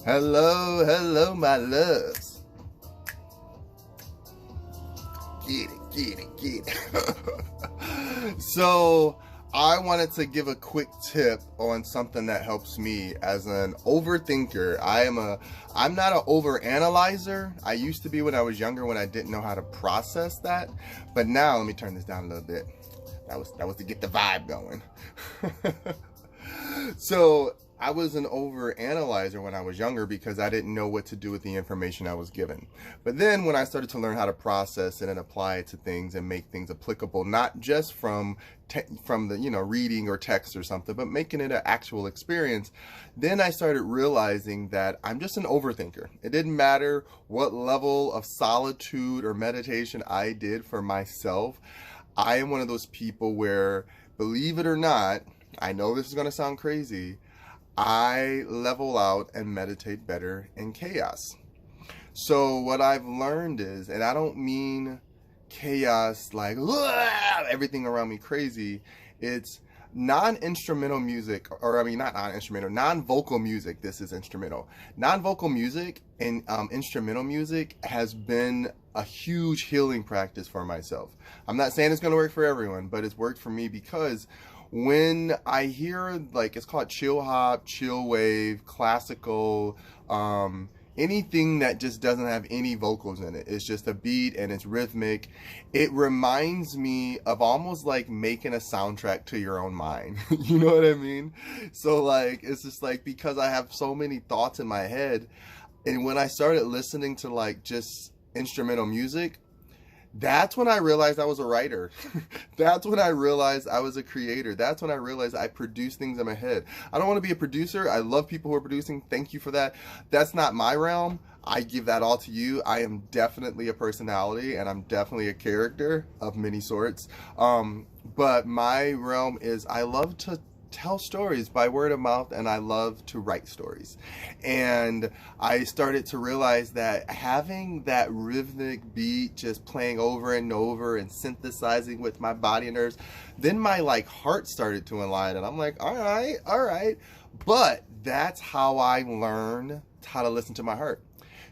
Hello, hello, my loves. Get it, get it, get it. So, I wanted to give a quick tip on something that helps me as an overthinker. I'm not an overanalyzer. I used to be when I was younger when I didn't know how to process that. But now, let me turn this down a little bit. That was to get the vibe going. So I was an overanalyzer when I was younger because I didn't know what to do with the information I was given. But then when I started to learn how to process it and apply it to things and make things applicable, not just from the reading or text or something, but making it an actual experience, then I started realizing that I'm just an overthinker. It didn't matter what level of solitude or meditation I did for myself. I am one of those people where, believe it or not, I know this is going to sound crazy, I level out and meditate better in chaos. So what I've learned is, and I don't mean chaos like everything around me crazy, it's non-instrumental music, or I mean not non-instrumental, non-vocal music. This is instrumental. Non-vocal music and instrumental music has been a huge healing practice for myself. I'm not saying it's going to work for everyone, but it's worked for me because when I hear, like, it's called chill hop, chill wave, classical, anything that just doesn't have any vocals in it, it's just a beat and it's rhythmic, it reminds me of almost like making a soundtrack to your own mind. You know what I mean? So like, it's just like, because I have so many thoughts in my head, and when I started listening to like just instrumental music, that's when I realized I was a writer. That's when I realized I was a creator. That's when I realized I produce things in my head. I don't want to be a producer. I love people who are producing. Thank you for that. That's not my realm. I give that all to you. I am definitely a personality and I'm definitely a character of many sorts. But my realm is I love to tell stories by word of mouth, and I love to write stories. And I started to realize that having that rhythmic beat just playing over and over and synthesizing with my body and nerves, then my like heart started to align, and I'm like, all right. But that's how I learned how to listen to my heart,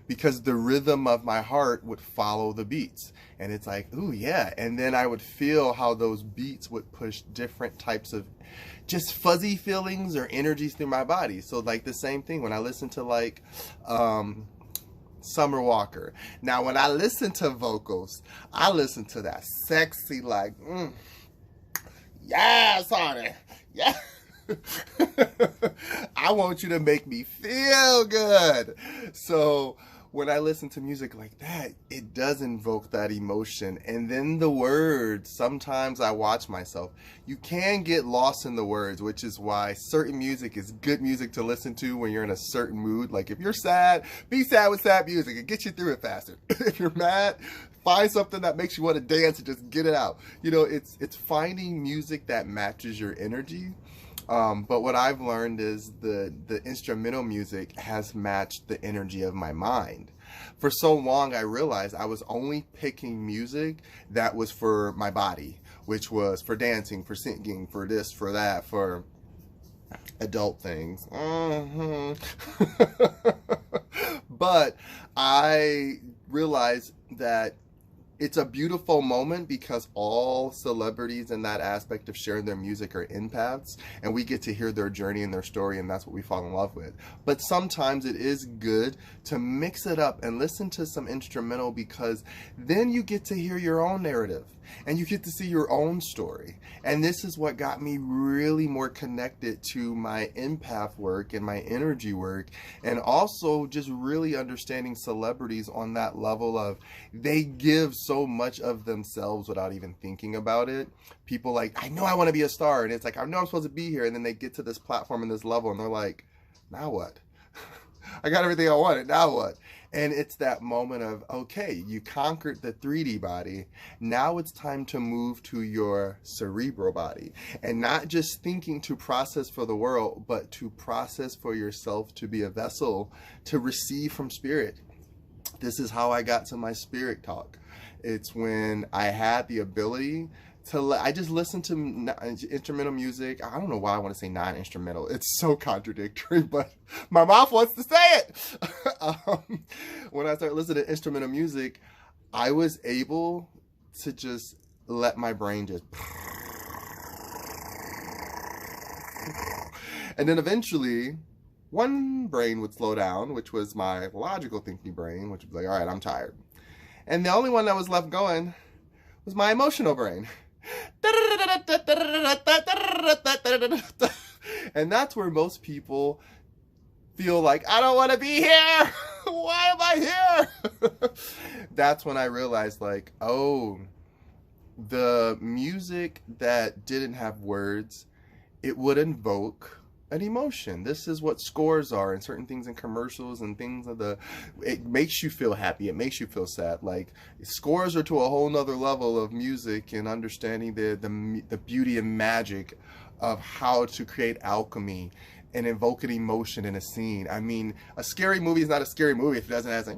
because the rhythm of my heart would follow the beats. And it's like, ooh, yeah. And then I would feel how those beats would push different types of just fuzzy feelings or energies through my body. So like the same thing when I listen to like Summer Walker. Now when I listen to vocals, I listen to that sexy like, yes, honey, yeah. I want you to make me feel good. So when I listen to music like that, it does invoke that emotion. And then the words, sometimes I watch myself. You can get lost in the words, which is why certain music is good music to listen to when you're in a certain mood. Like if you're sad, be sad with sad music. It gets you through it faster. If you're mad, find something that makes you want to dance and just get it out. You know, it's finding music that matches your energy. But what I've learned is the instrumental music has matched the energy of my mind. For so long, I realized I was only picking music that was for my body, which was for dancing, for singing, for this, for that, for adult things. But I realized that it's a beautiful moment because all celebrities in that aspect of sharing their music are empaths, and we get to hear their journey and their story, and that's what we fall in love with. But sometimes it is good to mix it up and listen to some instrumental, because then you get to hear your own narrative and you get to see your own story. And this is what got me really more connected to my empath work and my energy work, and also just really understanding celebrities on that level of they give so much of themselves without even thinking about it. People like, I know I want to be a star, and it's like, I know I'm supposed to be here, and then they get to this platform and this level and they're like, now what? I got everything I wanted, now what? And it's that moment of, okay, you conquered the 3D body. Now it's time to move to your cerebral body. And not just thinking to process for the world, but to process for yourself, to be a vessel to receive from spirit. This is how I got to my spirit talk. It's when I had the ability I just listen to instrumental music. I don't know why I want to say non-instrumental. It's so contradictory, but my mouth wants to say it. When I started listening to instrumental music, I was able to just let my brain just... And then eventually, one brain would slow down, which was my logical thinking brain, which was like, all right, I'm tired. And the only one that was left going was my emotional brain. And that's where most people feel like, I don't want to be here. Why am I here? That's when I realized, like, oh, the music that didn't have words, it would invoke an emotion. This is what scores are, and certain things in commercials and things of it makes you feel happy, it makes you feel sad. Like, scores are to a whole nother level of music and understanding the beauty and magic of how to create alchemy and evoke an emotion in a scene. I mean, a scary movie is not a scary movie if it doesn't have like,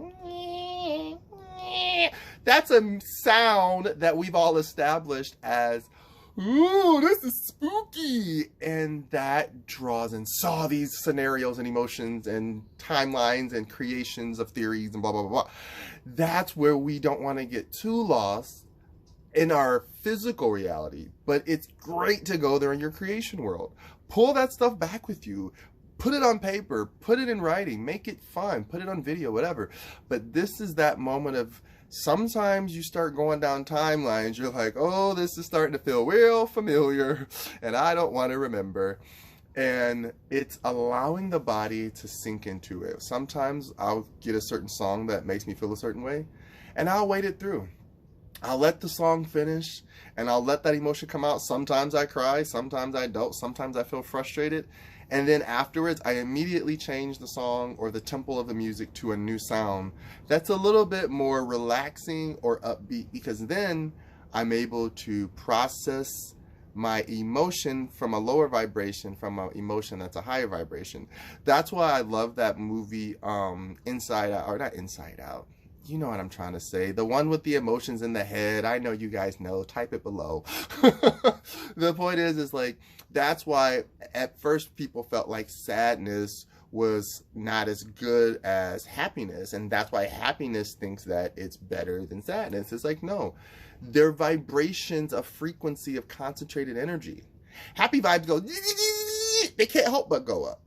that's a sound that we've all established as, ooh, this is spooky. And that draws and saw these scenarios and emotions and timelines and creations of theories and blah, blah, blah, blah. That's where we don't want to get too lost in our physical reality. But it's great to go there in your creation world. Pull that stuff back with you. Put it on paper. Put it in writing. Make it fun. Put it on video, whatever. But this is that moment of, sometimes you start going down timelines, you're like, oh, this is starting to feel real familiar, and I don't want to remember. And it's allowing the body to sink into it. Sometimes I'll get a certain song that makes me feel a certain way, and I'll wait it through. I'll let the song finish, and I'll let that emotion come out. Sometimes I cry, sometimes I don't, sometimes I feel frustrated. And then afterwards, I immediately change the song or the tempo of the music to a new sound that's a little bit more relaxing or upbeat, because then I'm able to process my emotion from a lower vibration from an emotion that's a higher vibration. That's why I love that movie, Inside Out, or not Inside Out. You know what I'm trying to say. The one with the emotions in the head. I know you guys know. Type it below. The point is like, that's why at first people felt like sadness was not as good as happiness. And that's why happiness thinks that it's better than sadness. It's like, no. They're vibrations of frequency of concentrated energy. Happy vibes go, they can't help but go up.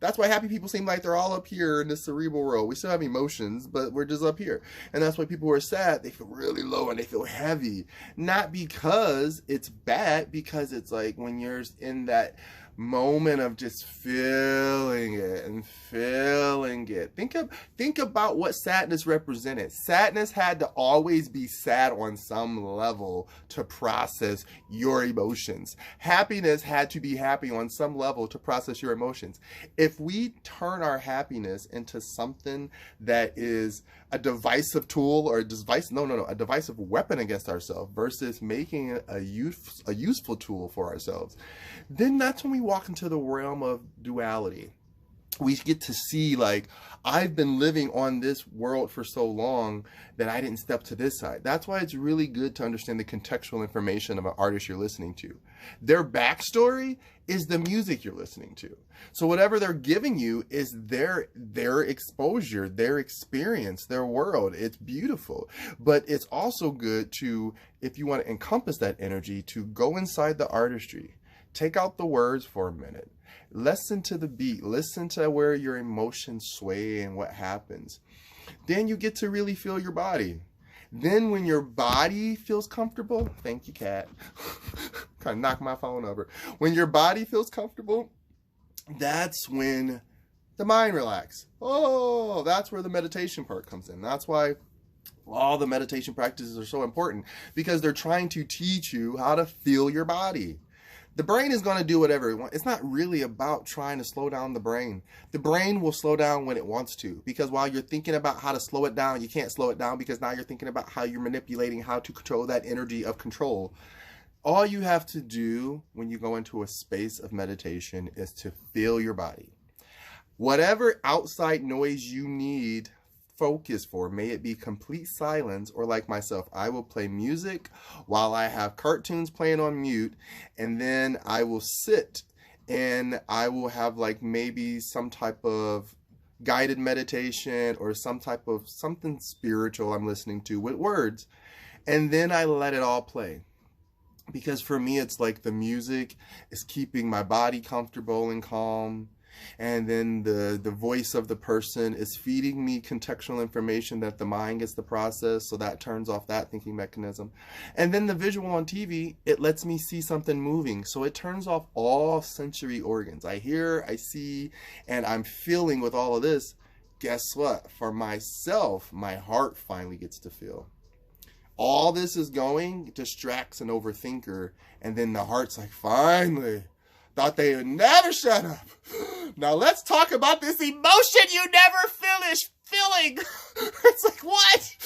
That's why happy people seem like they're all up here in the cerebral world. We still have emotions, but we're just up here. And that's why people who are sad, they feel really low and they feel heavy. Not because it's bad, because it's like when you're in that moment of just feeling it and feeling it. Think about what sadness represented. Sadness had to always be sad on some level to process your emotions. Happiness had to be happy on some level to process your emotions. If we turn our happiness into something that is a divisive tool or a divisive weapon against ourselves versus making it a useful tool for ourselves, then that's when we walk into the realm of duality. We get to see, like, I've been living on this world for so long that I didn't step to this side. That's why it's really good to understand the contextual information of an artist you're listening to. Their backstory is the music you're listening to. So whatever they're giving you is their exposure, their experience, their world. It's beautiful. But it's also good to, if you want to encompass that energy, to go inside the artistry. Take out the words for a minute. Listen to the beat. Listen to where your emotions sway and what happens. Then you get to really feel your body. Then when your body feels comfortable, thank you, cat. Kind of knocked my phone over. When your body feels comfortable, that's when the mind relaxes. Oh, that's where the meditation part comes in. That's why all the meditation practices are so important, because they're trying to teach you how to feel your body. The brain is going to do whatever it wants. It's not really about trying to slow down the brain. The brain will slow down when it wants to, because while you're thinking about how to slow it down, you can't slow it down because now you're thinking about how you're manipulating, how to control that energy of control. All you have to do when you go into a space of meditation is to feel your body. Whatever outside noise you need focus for. May it be complete silence, or like myself, I will play music while I have cartoons playing on mute, and then I will sit and I will have like maybe some type of guided meditation or some type of something spiritual I'm listening to with words, and then I let it all play. Because for me, it's like the music is keeping my body comfortable and calm. And then the voice of the person is feeding me contextual information that the mind gets to process. So that turns off that thinking mechanism. And then the visual on TV, it lets me see something moving. So it turns off all sensory organs. I hear, I see, and I'm feeling with all of this. Guess what? For myself, my heart finally gets to feel. All this is going, distracts an overthinker, and then the heart's like, finally, thought they would never shut up. Now let's talk about this emotion you never finish feeling. It's like, what?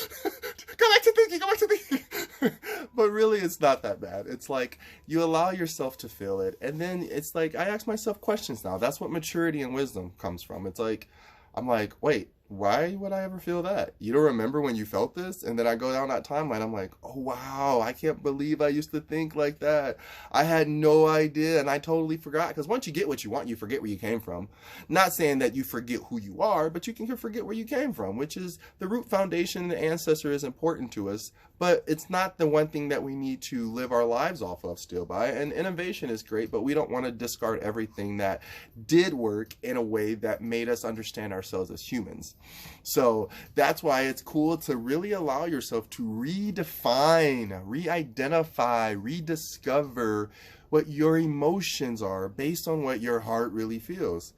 Go back to thinking. But really, it's not that bad. It's like you allow yourself to feel it, and then it's like I ask myself questions now. That's what maturity and wisdom comes from. It's like, I'm like, wait, why would I ever feel that? You don't remember when you felt this? And then I go down that timeline. I'm like, oh, wow, I can't believe I used to think like that. I had no idea, and I totally forgot. Because once you get what you want, you forget where you came from. Not saying that you forget who you are, but you can forget where you came from, which is the root foundation, the ancestor is important to us. But it's not the one thing that we need to live our lives off of still by. And innovation is great, but we don't want to discard everything that did work in a way that made us understand ourselves as humans. So that's why it's cool to really allow yourself to redefine, re-identify, rediscover what your emotions are based on what your heart really feels.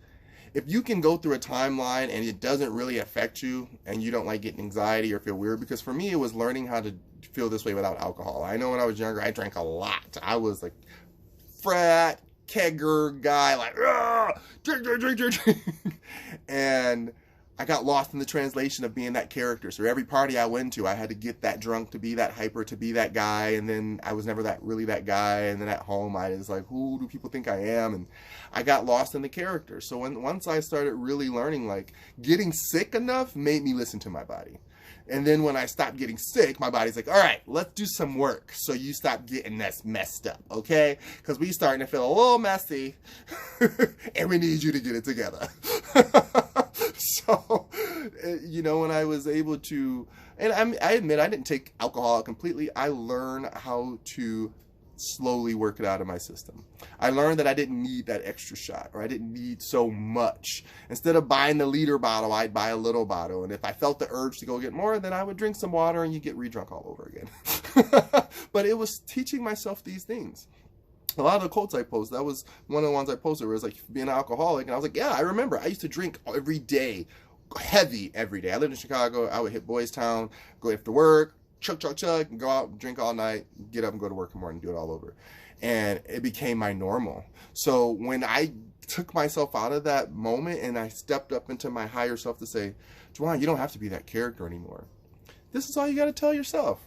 If you can go through a timeline and it doesn't really affect you and you don't like getting anxiety or feel weird, because for me it was learning how to feel this way without alcohol. I know when I was younger I drank a lot. I was like frat kegger guy, like drink. And I got lost in the translation of being that character. So every party I went to, I had to get that drunk to be that hyper, to be that guy. And then I was never really that guy. And then at home, I was like, who do people think I am? And I got lost in the character. So once I started really learning, like getting sick enough made me listen to my body. And then when I stopped getting sick, my body's like, all right, let's do some work so you stop getting this messed up, okay? Because we starting to feel a little messy, and we need you to get it together. So, you know, when I was able to, and I admit I didn't take alcohol out completely. I learned how to slowly work it out of my system. I learned that I didn't need that extra shot, or I didn't need so much. Instead of buying the liter bottle, I'd buy a little bottle. And if I felt the urge to go get more, then I would drink some water and you get re-drunk all over again. But it was teaching myself these things. A lot of the quotes I post, that was one of the ones I posted where it was like being an alcoholic. And I was like, yeah, I remember. I used to drink every day, heavy every day. I lived in Chicago. I would hit Boys Town, go after work, chug, and go out, drink all night, get up and go to work in the morning, do it all over. And it became my normal. So when I took myself out of that moment and I stepped up into my higher self to say, Juwan, you don't have to be that character anymore. This is all you got to tell yourself.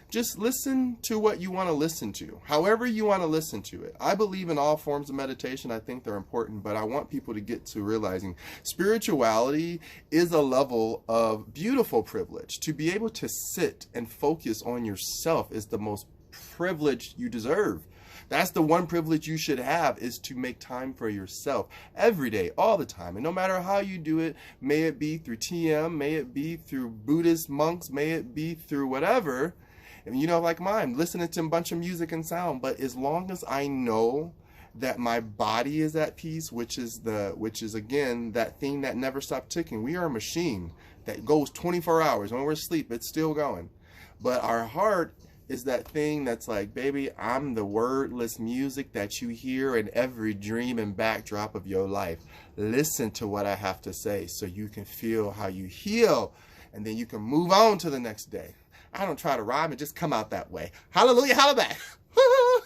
Just listen to what you want to listen to, however you want to listen to it. I believe in all forms of meditation. I think they're important, but I want people to get to realizing spirituality is a level of beautiful privilege. To be able to sit and focus on yourself is the most privilege you deserve. That's the one privilege you should have, is to make time for yourself every day, all the time. And no matter how you do it, may it be through TM, may it be through Buddhist monks, may it be through whatever. And you know, like mine, listening to a bunch of music and sound. But as long as I know that my body is at peace, which is again that thing that never stops ticking. We are a machine that goes 24 hours. When we're asleep, it's still going. But our heart is that thing that's like, baby, I'm the wordless music that you hear in every dream and backdrop of your life. Listen to what I have to say so you can feel how you heal, and then you can move on to the next day. I don't try to rhyme, it just come out that way. Hallelujah, holla back.